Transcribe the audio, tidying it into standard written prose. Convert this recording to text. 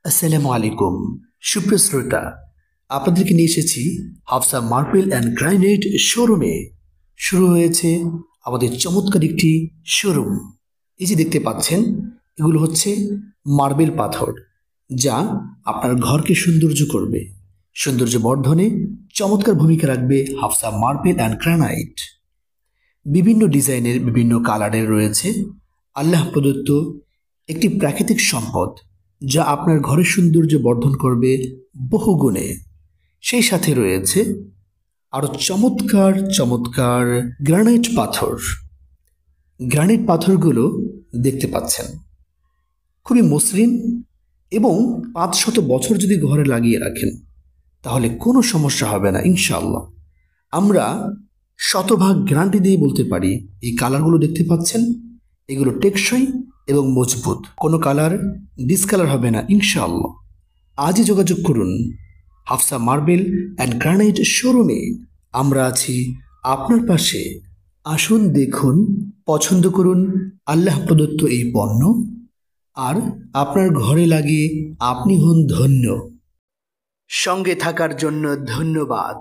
আসসালামু আলাইকুম সুপ্রিয় শ্রোতা, আপনাদেরকে নিয়ে এসেছি হাফসা মার্বেল অ্যান্ড গ্রানাইট শোরুমে। শুরু হয়েছে আমাদের চমৎকার একটি শোরুম। এই যে দেখতে পাচ্ছেন, এগুলো হচ্ছে মার্বেল পাথর, যা আপনার ঘরকে সৌন্দর্য করবে, সৌন্দর্য বর্ধনে চমৎকার ভূমিকা রাখবে হাফসা মার্বেল অ্যান্ড গ্রানাইট। বিভিন্ন ডিজাইনের, বিভিন্ন কালারের রয়েছে আল্লাহ প্রদত্ত একটি প্রাকৃতিক সম্পদ, যা আপনার ঘরের সৌন্দর্য বর্ধন করবে বহুগুণে। সেই সাথে রয়েছে আরও চমৎকার চমৎকার গ্রানাইট পাথর। গ্রানাইট পাথরগুলো দেখতে পাচ্ছেন খুবই মসৃণ, এবং 500 বছর যদি ঘরে লাগিয়ে রাখেন তাহলে কোনো সমস্যা হবে না ইনশাআল্লাহ। আমরা শতভাগ গ্যারান্টি দিয়ে বলতে পারি, এই কালারগুলো দেখতে পাচ্ছেন, এগুলো টেকসই এবং মজবুত, কোনো কালার ডিসকালার হবে না ইনশাআল্লাহ। আজই যোগাযোগ করুন হাফসা মার্বেল অ্যান্ড গ্রানাইট শোরুমে। আমরা আছি আপনার পাশে। আসুন, দেখুন, পছন্দ করুন আল্লাহ প্রদত্ত এই পণ্য, আর আপনার ঘরে লাগিয়ে আপনি হন ধন্য। সঙ্গে থাকার জন্য ধন্যবাদ।